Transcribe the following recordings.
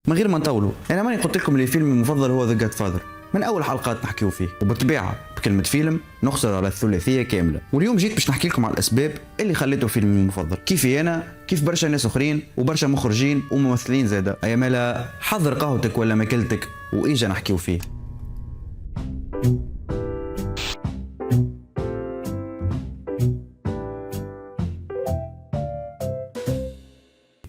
من غير ما نطولوا، انا ماني قلت لكم اللي فيلمي المفضل هو ذا جاد فاذر، من اول حلقات نحكيو فيه، وبالطبيعه بكلمه فيلم نقصر على الثلاثيه كامله. واليوم جيت باش نحكي لكم على الاسباب اللي خليته فيلمي المفضل، كيفي انا، كيف برشا ناس اخرين وبرشا مخرجين وممثلين زاده. ايا مالا حضر قهوتك ولا ماكلتك واجا نحكيو فيه.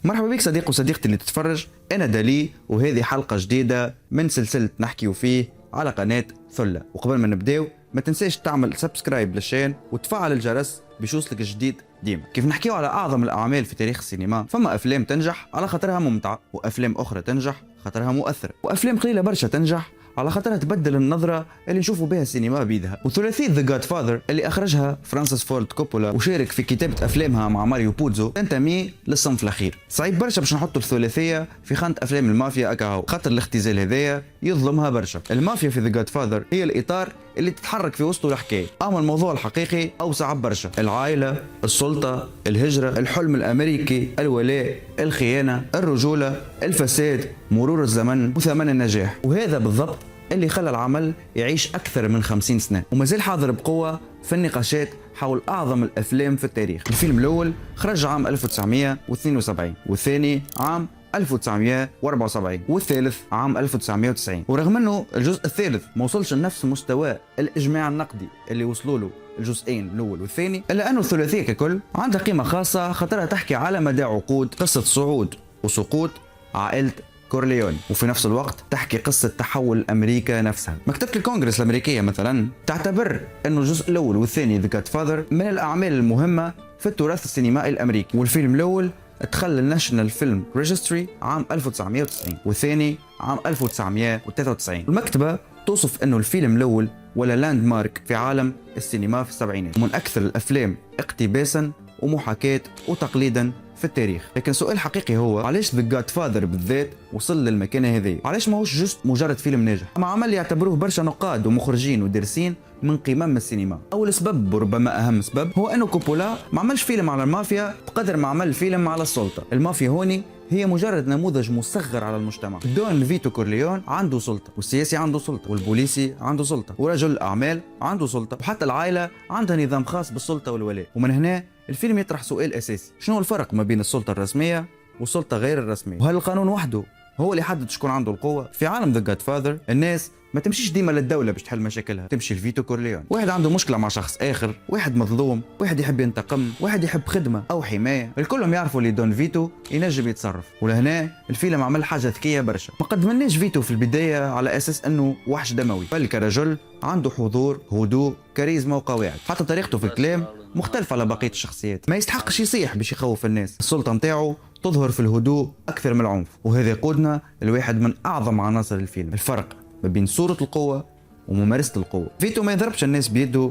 مرحبا بك صديق وصديقتي اللي تتفرج، انا دالي وهذه حلقه جديده من سلسله نحكيو فيه على قناه ثله. وقبل ما نبداو ما تنساش تعمل سبسكرايب للشين وتفعل الجرس باش يوصلك الجديد ديما. كيف نحكيو على اعظم الاعمال في تاريخ السينما، فما افلام تنجح على خاطرها ممتعه، وافلام اخرى تنجح خاطرها مؤثره، وافلام قليله برشا تنجح على خاطرها تبدل النظرة اللي نشوفوا بها السينما بيدها. وثلاثية ذا جاد فاذر اللي أخرجها فرانسيس فورد كوبولا وشارك في كتابة أفلامها مع ماريو بوزو تنتمي للصنف الأخير. صعيب برشا باش نحطوا الثلاثية في خانة أفلام المافيا أكاهو، خاطر الاختزال هذايا يظلمها برشا. المافيا في ذا جاد فاذر هي الإطار اللي تتحرك في وسطه الحكاية، أما الموضوع الحقيقي أوسع برشا: العائلة، السلطة، الهجرة، الحلم الأمريكي، الولاء، الخيانة، الرجولة، الفساد، مرور الزمن، وثمن النجاح. وهذا بالضبط اللي خلى العمل يعيش أكثر من 50 سنة ومازال حاضر بقوة في النقاشات حول أعظم الأفلام في التاريخ. الفيلم الأول خرج عام 1972، والثاني عام 1974، والثالث عام 1990. ورغم أنه الجزء الثالث ما وصلش لنفس مستوى الإجماع النقدي اللي وصلوا له الجزئين الأول والثاني، إلا أنه الثلاثية ككل عندها قيمة خاصة خاطرها تحكي على مدى عقود قصة صعود وسقوط عائلة كورليون، وفي نفس الوقت تحكي قصة تحول أمريكا نفسها. مكتبة الكونغرس الأمريكية مثلا تعتبر أنه الجزء الأول والثاني ذا جاد فاذر من الأعمال المهمة في التراث السينمائي الأمريكي. والفيلم الأول ادخل الناشونال فيلم ريجستري عام 1990 والثاني عام 1993. المكتبة توصف أنه الفيلم الأول ولا لاند مارك في عالم السينما في السبعينات، ومن أكثر الأفلام اقتباسا ومحاكاة وتقليدا في التاريخ. لكن سؤال حقيقي هو علاش ذا جاد فاذر بالذات وصل للمكانه هذه؟ علاش ماهوش جست مجرد فيلم ناجح، اما عمل يعتبروه برشا نقاد ومخرجين ودارسين من قمم السينما؟ اول سبب وربما اهم سبب هو انه كوبولا ما عملش فيلم على المافيا بقدر ما عمل فيلم على السلطه. المافيا هوني هي مجرد نموذج مصغر على المجتمع. دون فيتو كورليون عنده سلطه، والسياسي عنده سلطه، والبوليسي عنده سلطه، ورجل الاعمال عنده سلطه، وحتى العائله عندها نظام خاص بالسلطه والولاء. ومن هنا الفيلم يطرح سؤال اساسي: شنو الفرق ما بين السلطه الرسميه والسلطه غير الرسميه؟ وهل القانون وحده هو اللي يحدد شكون عنده القوه؟ في عالم ذا جاد فاذر الناس ما تمشيش ديما للدوله باش تحل مشاكلها، تمشي لفيتو كورليون. واحد عنده مشكله مع شخص اخر، واحد مظلوم، واحد يحب ينتقم، واحد يحب خدمه او حمايه، الكلهم يعرفوا اللي دون فيتو ينجم يتصرف. ولهنا الفيلم عمل حاجه ذكيه برشا. ما قدمناش فيتو في البدايه على اساس انه وحش دموي، بل كرجل عنده حضور، هدوء، كاريزما وقواعد. حتى طريقته في الكلام مختلفه على بقيه الشخصيات، ما يستحقش يصيح باش يخوف الناس. السلطه نتاعو تظهر في الهدوء اكثر من العنف، وهذا يقودنا لواحد من اعظم عناصر الفيلم: الفرق ما بين صوره القوه وممارسه القوه. فيتو ما يضربش الناس بيده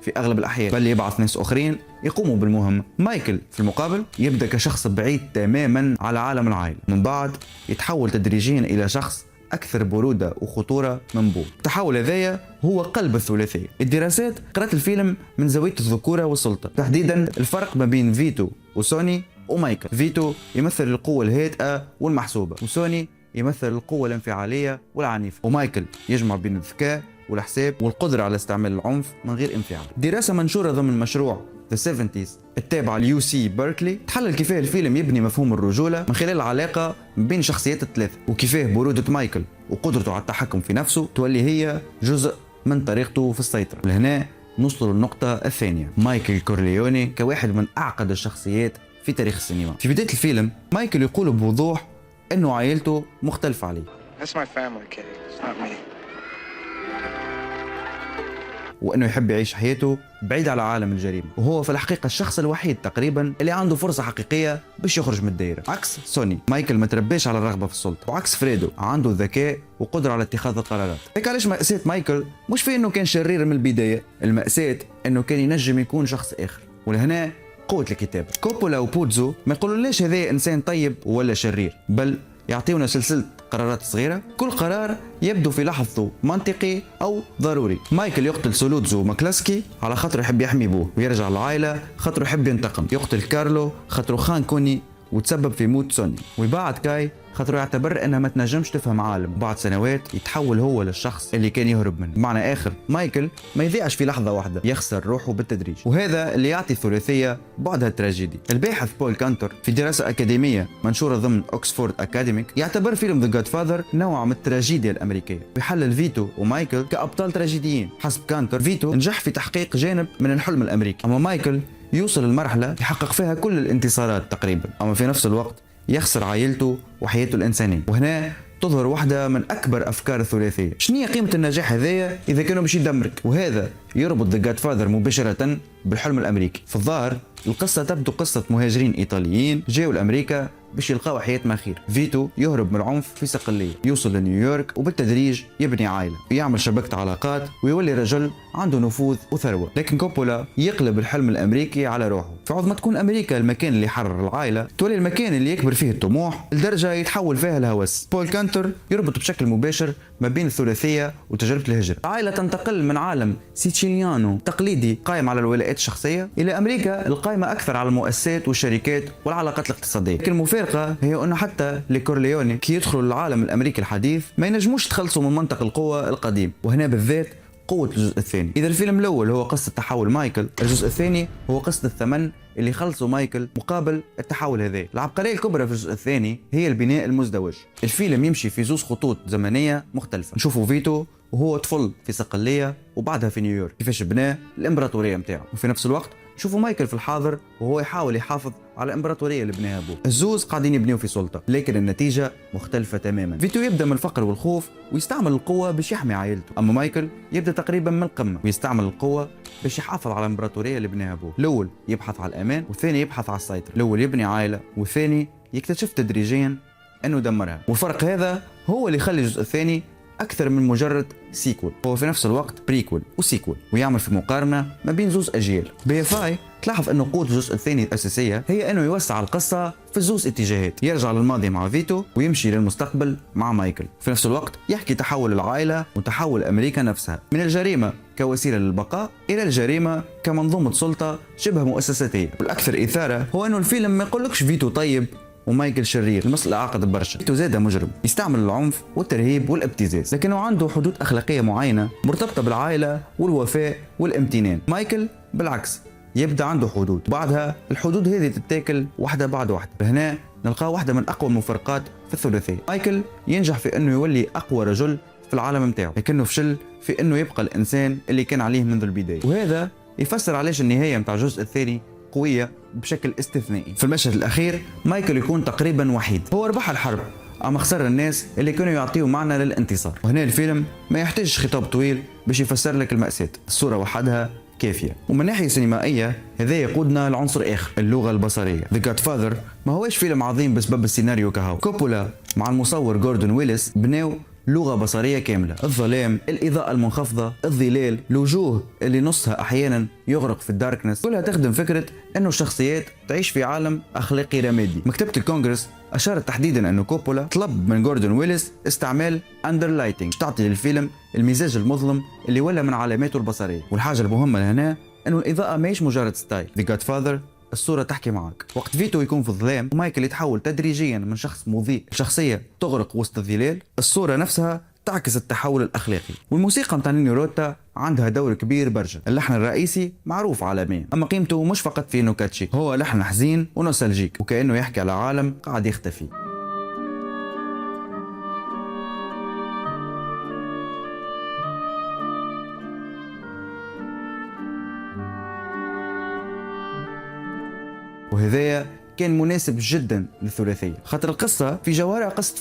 في اغلب الاحيان، بل يبعث ناس اخرين يقوموا بالمهمه. مايكل في المقابل يبدا كشخص بعيد تماما على عالم العائله، من بعد يتحول تدريجيا الى شخص أكثر برودة وخطورة من بو. التحول هذايا هو قلب الثلاثية. الدراسات قرأت الفيلم من زاوية الذكورة والسلطة، تحديدا الفرق ما بين فيتو وسوني ومايكل. فيتو يمثل القوة الهادئة والمحسوبة، وسوني يمثل القوة الانفعالية والعنيفة، ومايكل يجمع بين الذكاء والحساب والقدرة على استعمال العنف من غير انفعال. دراسة منشورة ضمن مشروع The 70s التابعة ليو سي بيركلي تحلل كيفاه الفيلم يبني مفهوم الرجولة من خلال العلاقة بين شخصيات الثلاثة، وكيفاه برودة مايكل وقدرته على التحكم في نفسه تولي هي جزء من طريقته في السيطرة. لهنا نوصل للنقطة الثانية: مايكل كورليوني كواحد من أعقد الشخصيات في تاريخ السينما. في بداية الفيلم مايكل يقول بوضوح إنه عائلته مختلفة عليه. That's my family, Kate. It's not me. وانه يحب يعيش حياته بعيد على عالم الجريمه، وهو في الحقيقه الشخص الوحيد تقريبا اللي عنده فرصه حقيقيه باش يخرج من الدائره. عكس سوني، مايكل ما تربيش على الرغبه في السلطه، وعكس فريدو عنده ذكاء وقدره على اتخاذ القرارات. هيك علاش مأساة مايكل مش في انه كان شرير من البدايه، المأساة انه كان ينجم يكون شخص اخر. ولهنا قوه الكتابه. كوبولا وبوزو ما يقولولناش هذا انسان طيب ولا شرير، بل يعطيونا سلسله قرارات صغيرة، كل قرار يبدو في لحظته منطقي أو ضروري. مايكل يقتل سولوتزو ماكلاسكي على خاطر يحب يحمي بوه ويرجع للعائلة، خاطر يحب ينتقم. يقتل كارلو خاطر خان كوني وتسبب في موت سوني، ويبعد كاي خاطر يعتبر انها ما تنجمش تفهم عالم، وبعد سنوات يتحول هو للشخص اللي كان يهرب منه. بمعنى اخر مايكل ما يضيعش في لحظه واحده، يخسر روحه بالتدريج، وهذا اللي يعطي الثلاثيه بعدها التراجيدي. الباحث بول كانتر في دراسه اكاديميه منشوره ضمن اوكسفورد اكاديميك يعتبر فيلم ذا جاد فاذر نوع من التراجيديا الامريكيه، ويحلل فيتو ومايكل كابطال تراجيديين. حسب كانتر فيتو نجح في تحقيق جانب من الحلم الامريكي، اما مايكل يوصل لمرحله يحقق فيها كل الانتصارات تقريبا، اما في نفس الوقت يخسر عائلته وحياته الإنسانية. وهنا تظهر واحدة من أكبر أفكار الثلاثية. شنية قيمة النجاح هذايا إذا كانوا باش يدمرك؟ وهذا يربط ذا جاد فاذر مباشرة بالحلم الأمريكي. في الظاهر القصة تبدو قصة مهاجرين إيطاليين جاوا لأمريكا باش يلقاو حياة ما خير. فيتو يهرب من العنف في صقلية، يوصل لنيويورك وبالتدريج يبني عائلة، يعمل شبكة علاقات ويولي رجل عنده نفوذ وثروة. لكن كوبولا يقلب الحلم الأمريكي على روحه، فعوض ما تكون أمريكا المكان اللي يحرر العائلة تولي المكان اللي يكبر فيه الطموح لدرجة يتحول فيها الهوس. بول كانتر يربط بشكل مباشر ما بين الثلاثية وتجربة الهجرة. العائلة تنتقل من عالم سيتشيليانو تقليدي قائم على الولاءات الشخصية إلى أمريكا القائمة أكثر على المؤسسات والشركات والعلاقات الاقتصادية. لكن المفارقة هي أنه حتى لكورليوني كي يدخلوا العالم الأمريكي الحديث ما ينجموش يتخلصوا من منطق القوة القديم، وهنا بالذات قوة الجزء الثاني. إذا الفيلم الأول هو قصة تحول مايكل، الجزء الثاني هو قصة الثمن اللي خلصوا مايكل مقابل التحول هذا. العبقرية الكبرى في الجزء الثاني هي البناء المزدوج. الفيلم يمشي في زوز خطوط زمنية مختلفة. نشوفوا فيتو وهو طفل في صقلية وبعدها في نيويورك كيفاش بناه الإمبراطورية متاعه، وفي نفس الوقت شوفوا مايكل في الحاضر وهو يحاول يحافظ على الامبراطوريه اللي بناها ابوه. الزوز قاعدين يبنيوا في سلطه، لكن النتيجه مختلفه تماما. فيتو يبدا من الفقر والخوف ويستعمل القوه باش يحمي عائلته، اما مايكل يبدا تقريبا من القمه ويستعمل القوه باش يحافظ على الامبراطوريه اللي بناها ابوه. الاول يبحث على الامان والثاني يبحث على السيطره. الاول يبني عائله والثاني يكتشف تدريجيا انه دمرها، والفرق هذا هو اللي يخلي الجزء الثاني اكثر من مجرد سيكول، هو في نفس الوقت بريكول وسيكول، ويعمل في مقارنه ما بين زوز اجيال. BFI تلاحظ انه قوة الجزء الثاني الاساسيه هي انه يوسع القصه في زوز اتجاهات، يرجع للماضي مع فيتو ويمشي للمستقبل مع مايكل. في نفس الوقت يحكي تحول العائله وتحول امريكا نفسها من الجريمه كوسيله للبقاء الى الجريمه كمنظومه سلطه شبه مؤسساتيه. والاكثر اثاره هو انه الفيلم ما يقولكش فيتو طيب ومايكل شرير، المسألة عقد برشا. فيتو زاده مجرم يستعمل العنف والترهيب والابتزاز، لكنه عنده حدود أخلاقية معينة مرتبطة بالعائلة والوفاء والامتنان. مايكل بالعكس يبدأ عنده حدود، بعدها الحدود هذه تتاكل واحدة بعد واحدة. هنا نلقى واحدة من أقوى المفارقات في الثلاثية. مايكل ينجح في أنه يولي أقوى رجل في العالم متاعه، لكنه فشل في أنه يبقى الإنسان اللي كان عليه منذ البداية، وهذا يفسر علاش النهاية متاع الجزء الثاني قوية بشكل استثنائي. في المشهد الأخير مايكل يكون تقريبا وحيد، هو ربح الحرب أما خسر الناس اللي كانوا يعطيوا معنى للانتصار. وهنا الفيلم ما يحتاجش خطاب طويل باش يفسر لك المأساة، الصورة وحدها كافية. ومن ناحية سينمائية هذا يقودنا لعنصر آخر، اللغة البصرية. The Godfather ما هوش فيلم عظيم بسبب السيناريو كهو. كوبولا مع المصور جوردون ويلس بناو لغة بصرية كاملة، الظلام، الإضاءة المنخفضة، الظلال، الوجوه اللي نصها أحيانا يغرق في الداركنس، كلها تخدم فكرة أنه الشخصيات تعيش في عالم أخلاقي رمادي. مكتبة الكونغرس أشارت تحديدا أنه كوبولا طلب من جوردون ويلس استعمال أندرلايتنج تعطي للفيلم المزاج المظلم اللي ولا من علاماته البصرية. والحاجة المهمة هنا أنه الإضاءة ماهيش مجرد ستايل. The Godfather الصورة تحكي معك. وقت فيتو يكون في الظلام ومايكل يتحول تدريجيا من شخص مضيء لشخصية تغرق وسط الظلال، الصورة نفسها تعكس التحول الأخلاقي. والموسيقى متاع نيني روتا عندها دور كبير برشا. اللحن الرئيسي معروف عالميا، أما قيمته مش فقط في إنه كاتشي، هو لحن حزين ونوستالجيك وكأنه يحكي على عالم قاعد يختفي. وهذايا كان مناسب جدا للثلاثية، خاطر القصة في جوهرها قصة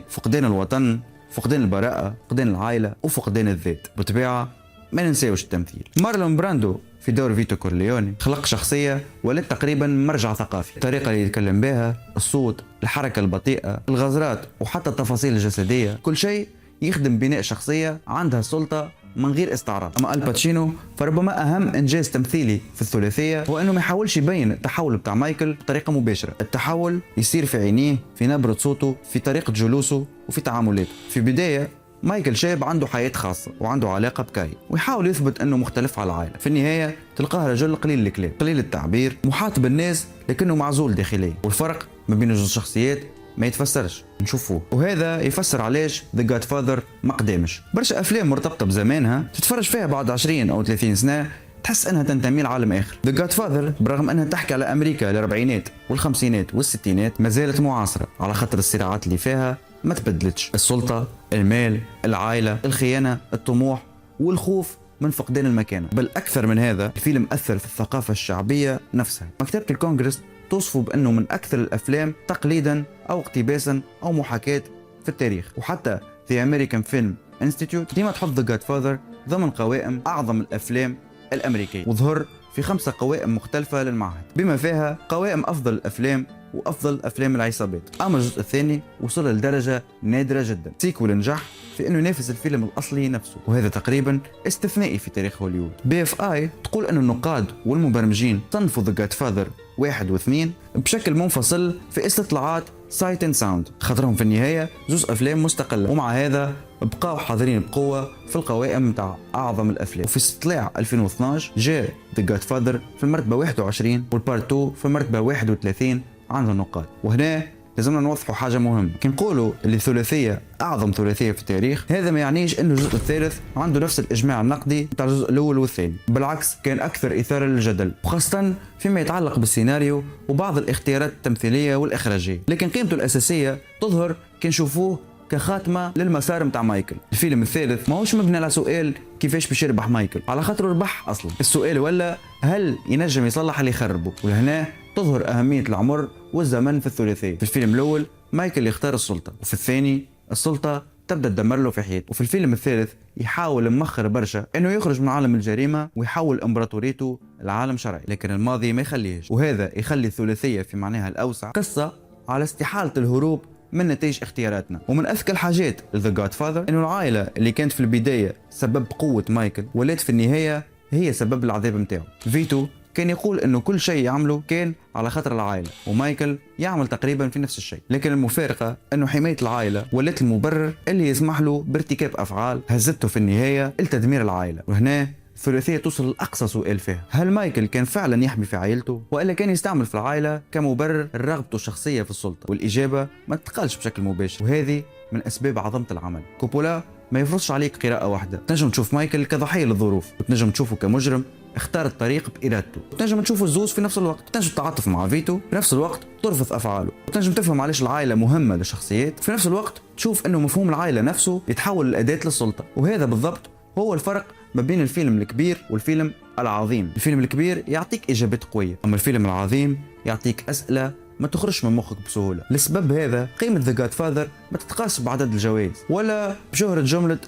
فقدان الوطن، فقدان البراءة، فقدان العائلة وفقدان الذات. بطبيعة ما ننساوش التمثيل. مارلون براندو في دور فيتو كورليوني خلق شخصية ولد تقريبا مرجع ثقافي. الطريقة اللي يتكلم بها، الصوت، الحركة البطيئة، الغزرات وحتى التفاصيل الجسدية، كل شيء يخدم بناء شخصية عندها سلطة من غير استعراض. أما الباتشينو فربما أهم إنجاز تمثيلي في الثلاثية هو أنه ما يحاولش يبين التحول بتاع مايكل بطريقة مباشرة. التحول يصير في عينيه، في نبرة صوته، في طريقة جلوسه وفي تعاملاته. في بداية مايكل شاب عنده حياة خاصة وعنده علاقة بكاي ويحاول يثبت أنه مختلف على العائلة. في النهاية تلقاه رجل قليل الكلام، قليل التعبير، محاط بالناس لكنه معزول داخليا. والفرق ما بين جوج شخصيات ما يتفسرش، نشوفوه. وهذا يفسر علاش ذا جاد فاذر ما قدامش. برشا افلام مرتبطه بزمانها تتفرج فيها بعد 20 او 30 سنه تحس انها تنتمي لعالم اخر. ذا جاد فاذر برغم انها تحكي على امريكا الاربعينات والخمسينات والستينات ما زالت معاصره، على خاطر الصراعات اللي فيها ما تبدلتش. السلطه، المال، العائله، الخيانه، الطموح والخوف من فقدان المكانه. بل اكثر من هذا، الفيلم اثر في الثقافه الشعبيه نفسها. مكتبه الكونغرس توصفه بانه من اكثر الافلام تقليدا او اقتباسا او محاكاه في التاريخ. وحتى في امريكان فيلم انستيتيوت ديما تحط ذا جاد فاذر ضمن قوائم اعظم الافلام الامريكيه، وظهر في 5 قوائم مختلفه للمعهد، بما فيها قوائم افضل الافلام وافضل افلام العصابات. اما الجزء الثاني وصل لدرجه نادره جدا، سيكول نجح في انه ينافس الفيلم الاصلي نفسه، وهذا تقريبا استثنائي في تاريخ هوليوود. BFI تقول ان النقاد والمبرمجين صنفوا ذا جاد فاذر 1 و2 بشكل منفصل في استطلاعات سايت اند ساوند، خاطرهم في النهايه جزء افلام مستقله، ومع هذا بقاو حاضرين بقوه في القوائم متاع اعظم الافلام. وفي استطلاع 2012 جاء ذا جاد فاذر في المرتبه 21 والبارت 2 في المرتبه 31 عند النقاد. وهنا لازمنا نوضحوا حاجه مهمه، كي نقولوا اللي الثلاثيه اعظم ثلاثيه في التاريخ، هذا ما يعنيش انه الجزء الثالث عنده نفس الاجماع النقدي بتاع الجزء الاول والثاني، بالعكس كان اكثر اثاره للجدل، وخاصه فيما يتعلق بالسيناريو وبعض الاختيارات التمثيليه والاخراجيه. لكن قيمته الاساسيه تظهر كي نشوفوه كخاتمه للمسار متاع مايكل. الفيلم الثالث ماهوش مبني على سؤال كيفاش باش يربح مايكل، على خاطر ربح اصلا. السؤال ولا هل ينجم يصلح اللي يخربه، وهنا تظهر أهمية العمر والزمن في الثلاثية. في الفيلم الأول مايكل يختار السلطة، وفي الثاني السلطة تبدأ تدمر له في حياته، وفي الفيلم الثالث يحاول مخر برشا انه يخرج من عالم الجريمة ويحول امبراطوريته لعالم شرعي، لكن الماضي ما يخليهش، وهذا يخلي الثلاثية في معناها الأوسع قصة على استحالة الهروب من نتائج اختياراتنا. ومن اذكى الحاجات لذا جاد فاذر انه العائلة اللي كانت في البداية سبب قوة مايكل ولات في النهاية هي سبب العذاب نتاعو. فيتو كان يقول انه كل شيء يعمله كان على خاطر العائله، ومايكل يعمل تقريبا في نفس الشيء، لكن المفارقه انه حمايه العائله ولات المبرر اللي يسمح له بارتكاب افعال هزته في النهايه لتدمير العائله. وهنا الثلاثيه توصل لاقصى سؤال فيها، هل مايكل كان فعلا يحمي في عائلته والا كان يستعمل في العائله كمبرر رغبته الشخصيه في السلطه؟ والاجابه ما تتقالش بشكل مباشر، وهذه من اسباب عظمه العمل. كوبولا ما يفرضش عليك قراءه واحده، تنجم تشوف مايكل كضحيه للظروف، وتنجم تشوفه كمجرم اختار الطريق بإرادته، وتنجم تشوفوا الزوز في نفس الوقت. تنجم تتعاطف مع فيتو في نفس الوقت ترفض افعاله، وتنجم تفهم علاش العائله مهمه للشخصيات في نفس الوقت تشوف انه مفهوم العائله نفسه يتحول لاداه للسلطه. وهذا بالضبط هو الفرق ما بين الفيلم الكبير والفيلم العظيم. الفيلم الكبير يعطيك اجابات قويه، اما الفيلم العظيم يعطيك اسئله ما تخرجش من مخك بسهوله. لسبب هذا قيمه ذا جاد فاذر ما تتقاس بعدد الجوائز ولا بشهره جمله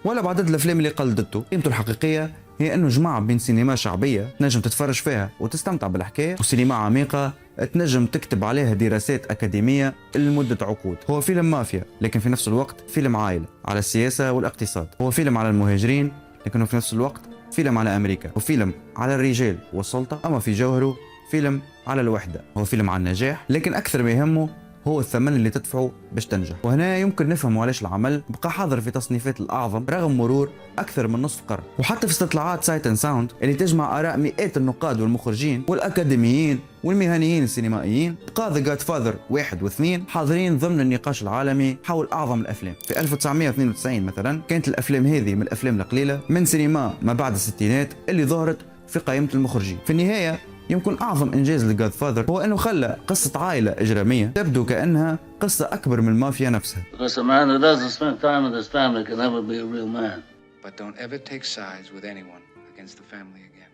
ولا بعدد الافلام اللي قلدته. قيمته الحقيقيه هي انه جماعه بين سينما شعبيه تنجم تتفرج فيها وتستمتع بالحكايه، وسينما عميقه تنجم تكتب عليها دراسات اكاديميه لمده عقود. هو فيلم مافيا لكن في نفس الوقت فيلم عائله على السياسه والاقتصاد. هو فيلم على المهاجرين لكنه في نفس الوقت فيلم على امريكا، وفيلم على الرجال والسلطه، اما في جوهره فيلم على الوحده. هو فيلم على النجاح، لكن اكثر ما يهمه هو الثمن اللي تدفعه باش تنجح. وهنا يمكن نفهم علاش العمل بقى حاضر في تصنيفات الاعظم رغم مرور اكثر من نصف قرن. وحتى في استطلاعات سايت اند ساوند اللي تجمع اراء مئات النقاد والمخرجين والاكاديميين والمهنيين السينمائيين، بقى ذا جاد فاذر 1 و2 حاضرين ضمن النقاش العالمي حول اعظم الافلام. في 1992 مثلا كانت الافلام هذه من الافلام القليله من سينما ما بعد الستينات اللي ظهرت في قائمه المخرجين. في النهايه يمكن أعظم إنجاز لجاد فاذر هو أنه خلى قصة عائلة إجرامية تبدو كأنها قصة أكبر من المافيا نفسها. Because a man who doesn't spend time with his family can never be a real man. But don't ever take sides with anyone against the family again.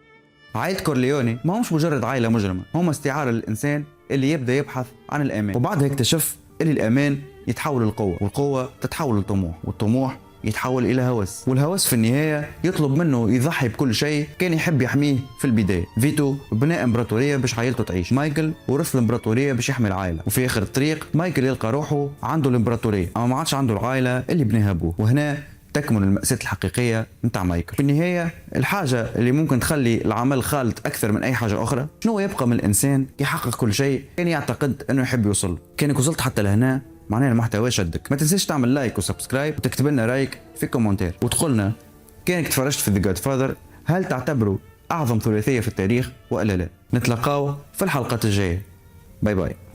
عائلة كورليوني ما همش مجرد عائلة مجرمة، هم استعارة للإنسان اللي يبدأ يبحث عن الأمان، وبعدها اكتشف أن الأمان يتحول للقوة، والقوة تتحول للطموح، والطموح يتحول إلى هوس، والهوس في النهاية يطلب منه يضحي بكل شيء كان يحب يحميه في البداية. فيتو بناء إمبراطورية باش عائلته تعيش، مايكل ورث الإمبراطورية باش يحمي العائلة، وفي آخر الطريق مايكل يلقى روحه عنده الإمبراطورية أما ما عادش عنده العائلة اللي بناها أبوه. وهنا تكمن المأساة الحقيقية متاع مايكل. في النهاية الحاجة اللي ممكن تخلي العمل خالد أكثر من أي حاجة أخرى شنو يبقى من الإنسان يحقق كل شيء كان يعتقد أنه يحب يوصل. كانك وصلت حتى لهنا معناها المحتوى شدك، ما تنساش تعمل لايك وسبسكرايب وتكتب لنا رايك في كومنتير، وتقولنا كانك تفرجت في ذا جاد فاذر هل تعتبره أعظم ثلاثية في التاريخ وإلا لا. نتلاقاو في الحلقات الجاية. باي باي.